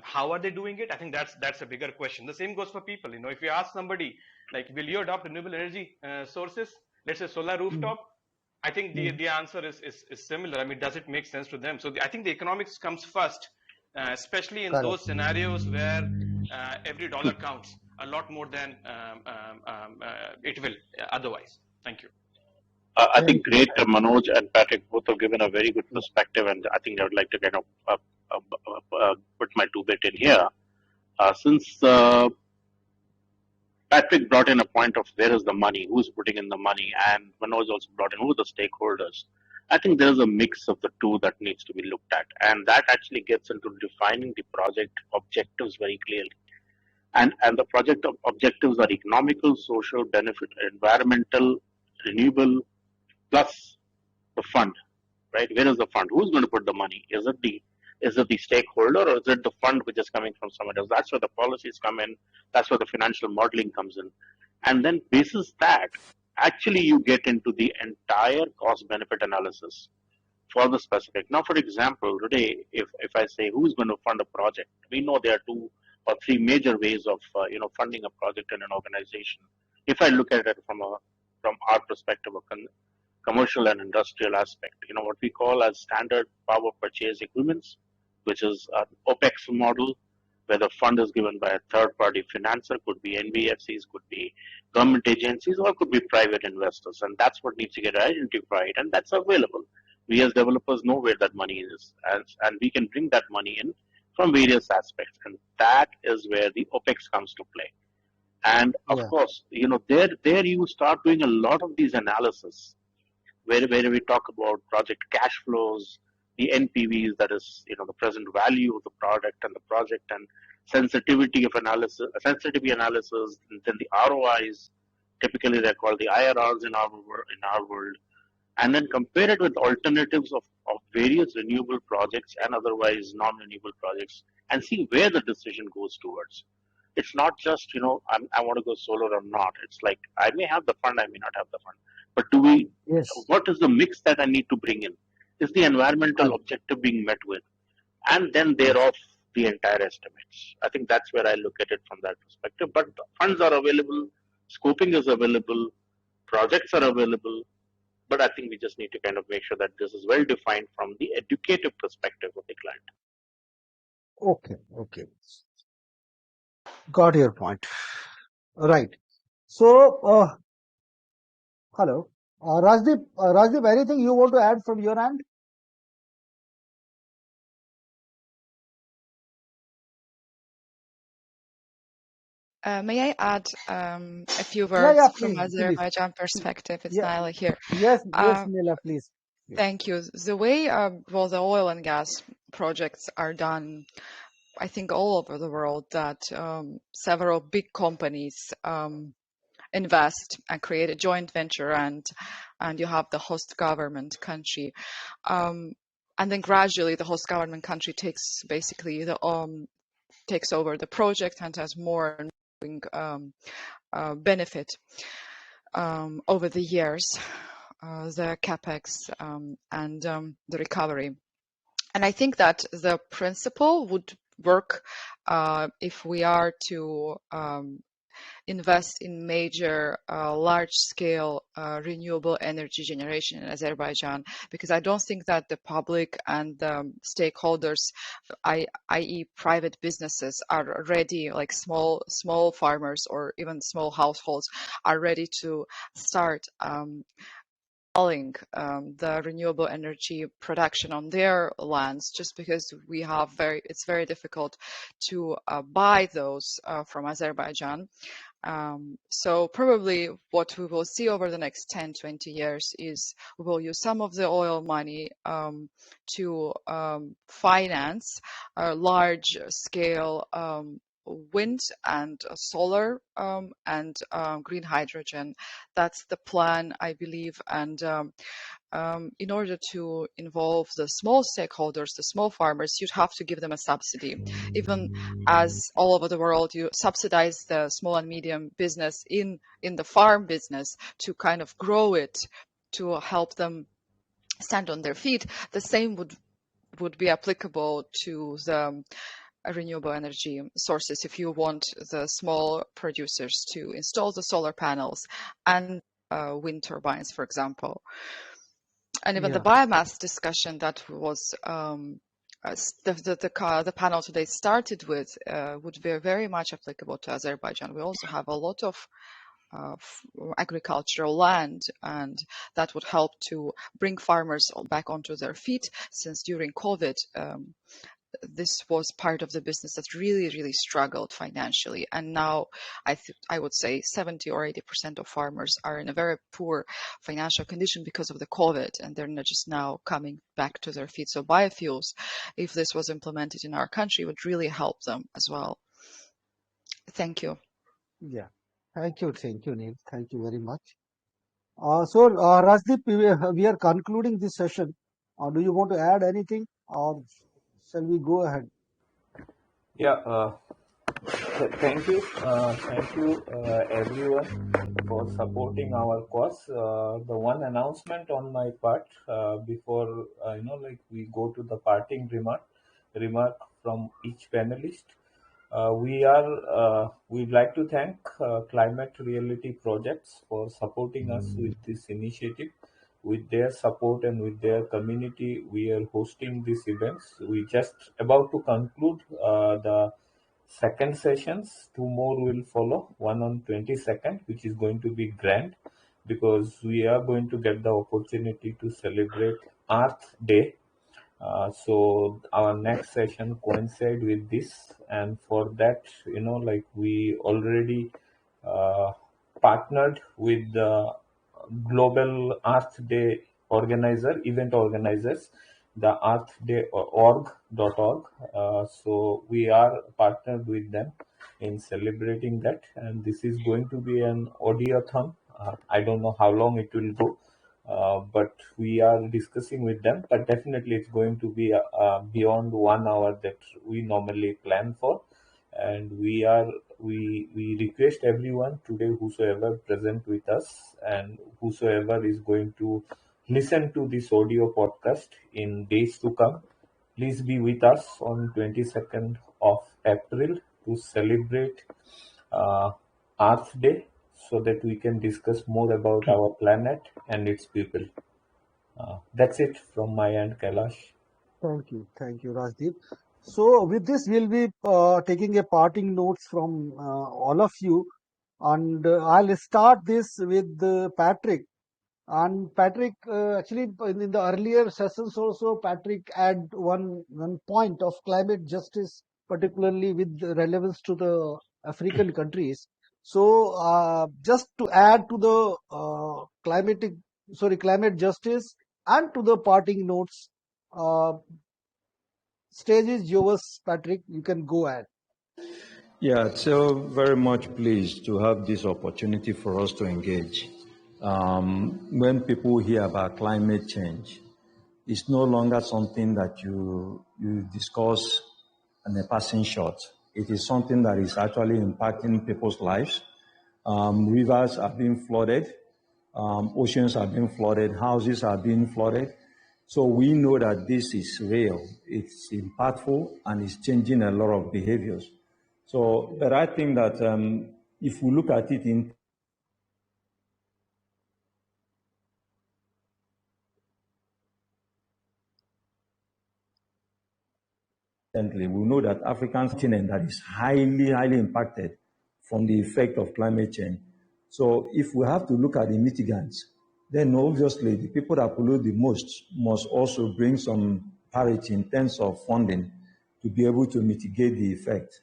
How are they doing it? I think that's a bigger question. The same goes for people. You know, if you ask somebody like, will you adopt renewable energy sources, let's say solar rooftop, I think the answer is similar. I mean, does it make sense to them? So I think the economics comes first, especially in Correct. those scenarios where every dollar counts a lot more than it will otherwise. Thank you. I think great, Manoj and Patrick both have given a very good perspective, and I think I would like to kind of put my two bit in here. Since Patrick brought in a point of where is the money, who's putting in the money, and Manoj also brought in who are the stakeholders. I think there is a mix of the two that needs to be looked at, and that actually gets into defining the project objectives very clearly. And the project objectives are economical, social, benefit, environmental, renewable, plus the fund, right? Where is the fund? Who's going to put the money? Is it the stakeholder, or is it the fund which is coming from someone else? That's where the policies come in. That's where the financial modeling comes in. And then basis that, actually you get into the entire cost benefit analysis for the specific. Now, for example, today, if I say who's going to fund a project, we know there are 2 or 3 major ways of funding a project in an organization. If I look at it from our perspective of commercial and industrial aspect, what we call as standard power purchase agreements, which is an OPEX model, where the fund is given by a third-party financer, could be NBFCs, could be government agencies, or could be private investors, and that's what needs to get identified, and that's available. We as developers know where that money is, and we can bring that money in from various aspects, and that is where the OPEX comes to play. And of course, there you start doing a lot of these analysis, where we talk about project cash flows, the NPVs, that is, the present value of the product and the project, and sensitivity analysis, and then the ROIs. Typically, they're called the IRRs in our world, and then compare it with alternatives of various renewable projects and otherwise non-renewable projects, and see where the decision goes towards. It's not just, I want to go solar or not. It's like, I may have the fund, I may not have the fund. But what is the mix that I need to bring in? Is the environmental objective being met with? And then thereof, the entire estimates. I think that's where I look at it from that perspective. But funds are available, scoping is available, projects are available. But I think we just need to kind of make sure that this is well defined from the educative perspective of the client. Okay. Got your point. Right. So, hello. Rajdeep, anything you want to add from your end? May I add a few words from Azerbaijan perspective? It's Naila here. Yes, Naila, please. Thank you. The way the oil and gas projects are done, I think all over the world, that several big companies invest and create a joint venture, and you have the host government country. and then gradually the host government country takes basically takes over the project and has more and more benefit over the years, the capex and the recovery. And I think that the principle would work if we are to invest in major large-scale renewable energy generation in Azerbaijan, because I don't think that the public and the stakeholders, i.e. private businesses, are ready, like small farmers or even small households are ready to start installing the renewable energy production on their lands, just because it's very difficult to buy those from Azerbaijan. So probably what we will see over the next 10, 20 years is we will use some of the oil money to finance large scale wind and solar and green hydrogen. That's the plan, I believe. And in order to involve the small stakeholders, the small farmers, you'd have to give them a subsidy. Even as all over the world, you subsidize the small and medium business in the farm business to kind of grow it, to help them stand on their feet. The same would be applicable to the renewable energy sources if you want the small producers to install the solar panels and wind turbines, for example. And even the biomass discussion that was the panel today started with would be very much applicable to Azerbaijan. We also have a lot of agricultural land, and that would help to bring farmers back onto their feet, since during COVID this was part of the business that really struggled financially. And now I would say 70 or 80% of farmers are in a very poor financial condition because of the COVID, and they're not just now coming back to their feet. So biofuels, if this was implemented in our country, would really help them as well. Thank you. Yeah. Thank you, Neil. Thank you very much. So, Rajdeep, we are concluding this session. Do you want to add anything, or shall we go ahead? Yeah, thank you everyone for supporting our cause. The one announcement on my part before we go to the parting remark from each panelist. We'd like to thank Climate Reality Projects for supporting us with this initiative. With their support and with their community, we are hosting these events. We just about to conclude the second sessions. Two more will follow, one on 22nd, which is going to be grand because we are going to get the opportunity to celebrate Earth Day. So our next session coincide with this, and for that, we already partnered with the Global Earth Day event organizers, the earthday.org. So we are partnered with them in celebrating that, and this is going to be an audiothon. I don't know how long it will go. But we are discussing with them, but definitely it's going to be beyond 1 hour that we normally plan for. And we request everyone today, whosoever present with us and whosoever is going to listen to this audio podcast in days to come, please be with us on 22nd of April to celebrate Earth Day, so that we can discuss more about our planet and its people. That's it from my end, Kailash. Thank you, Rajdeep. So with this, we'll be taking a parting notes from all of you, and I'll start this with Patrick. And Patrick, actually, in the earlier sessions also, Patrick had one point of climate justice, particularly with relevance to the African countries. So, just to add to the climate justice and to the parting notes, stage is yours, Patrick. You can go ahead. Yeah, so very much pleased to have this opportunity for us to engage. When people hear about climate change, It's no longer something that you discuss in a passing shot. It is something that is actually impacting people's lives. Rivers are being flooded, oceans are being flooded, houses are being flooded. So we know that this is real, it's impactful, and it's changing a lot of behaviors. So, but I think that if we look at it intently, we know that African continent that is highly, highly impacted from the effect of climate change. So if we have to look at the mitigants, then obviously the people that pollute the most must also bring some parity in terms of funding to be able to mitigate the effect.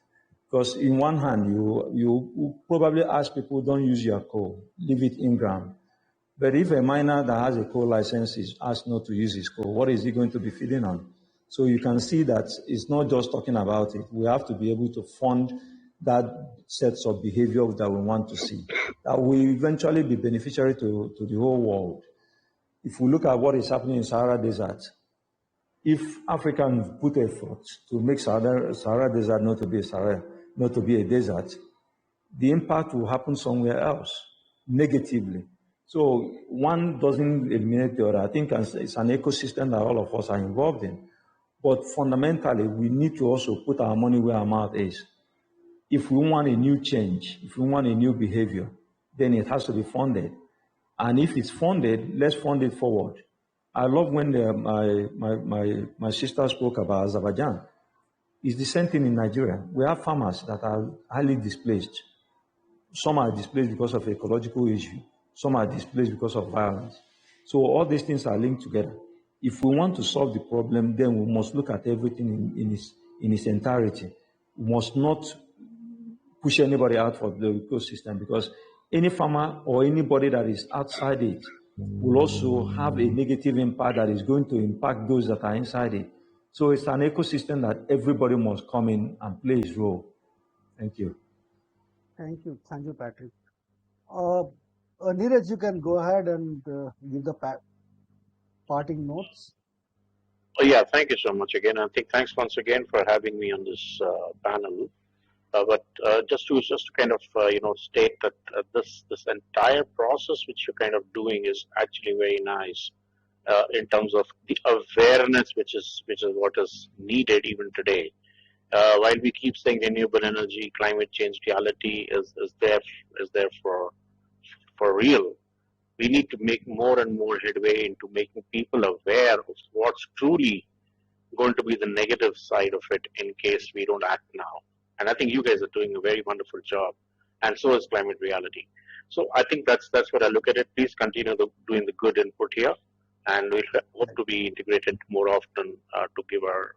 Because in one hand, you probably ask people, don't use your coal, leave it in ground. But if a miner that has a coal license is asked not to use his coal, what is he going to be feeding on? So you can see that it's not just talking about it. We have to be able to fund that sets of behaviors that we want to see, that will eventually be beneficiary to the whole world. If we look at what is happening in Sahara Desert, if Africans put effort to make Sahara Desert not to be a desert, the impact will happen somewhere else negatively. So one doesn't eliminate the other. I think it's an ecosystem that all of us are involved in. But fundamentally, we need to also put our money where our mouth is. If we want a new change, if we want a new behavior, then it has to be funded. And if it's funded, let's fund it forward. I love when my sister spoke about Azerbaijan. It's the same thing in Nigeria. We have farmers that are highly displaced. Some are displaced because of ecological issue. Some are displaced because of violence. So all these things are linked together. If we want to solve the problem, then we must look at everything in its entirety. We must not push anybody out of the ecosystem because any farmer or anybody that is outside it will also have a negative impact that is going to impact those that are inside it. So it's an ecosystem that everybody must come in and play its role. Thank you. Thank you, Patrick. Neeraj, you can go ahead and give the parting notes. Oh, yeah, thank you so much again. I think thanks once again for having me on this panel. But just to kind of state that this entire process which you're kind of doing is actually very nice in terms of the awareness which is what is needed even today. While we keep saying renewable energy, climate change reality is there for real. We need to make more and more headway into making people aware of what's truly going to be the negative side of it in case we don't act now. And I think you guys are doing a very wonderful job, and so is climate reality. So I think that's what I look at it. Please continue doing the good input here, and we hope to be integrated more often to give our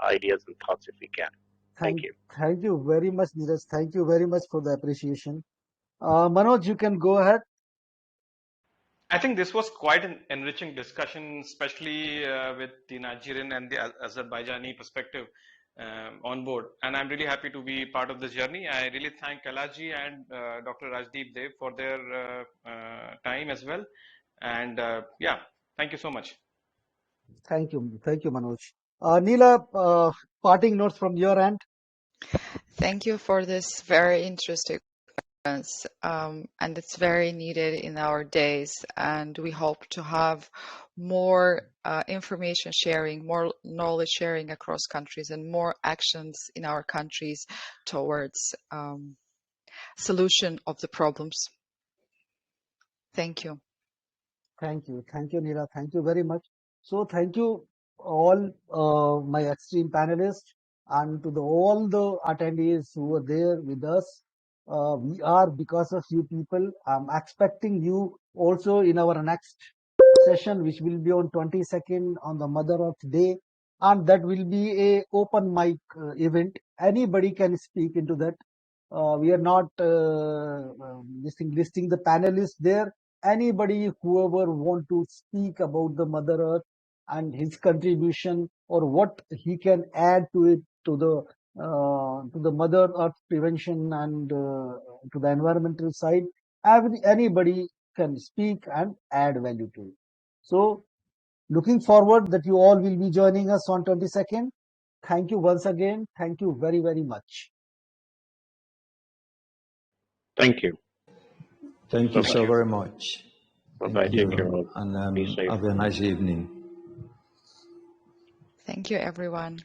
ideas and thoughts if we can. Thank you. Thank you very much, Neeraj. Thank you very much for the appreciation. Manoj, you can go ahead. I think this was quite an enriching discussion, especially with the Nigerian and the Azerbaijani perspective on board. And I'm really happy to be part of this journey. I really thank Kalaji and Dr. Rajdeep Dev for their time as well. And yeah, thank you so much. Thank you, Manoj. Neela, parting notes from your end. Thank you for this very interesting conference, and it's very needed in our days. And we hope to have more information sharing, more knowledge sharing across countries, and more actions in our countries towards solution of the problems. Thank you. Thank you, Neela. Thank you very much. So thank you all my extreme panelists and to all the attendees who were there with us. We are because of you people. I'm expecting you also in our next session, which will be on 22nd on the Mother Earth Day, and that will be a open mic event. Anybody can speak into that. We are not listing the panelists there. Anybody, whoever want to speak about the Mother Earth and his contribution or what he can add to it, to the Mother Earth prevention and to the environmental side, anybody can speak and add value to it. So Looking forward that you all will be joining us on 22nd. Thank you once again. Thank you very, very much. Thank you. Thank you so very much. Bye-bye. Thank Take you. care all. And Be safe. have a nice evening. Thank you, everyone.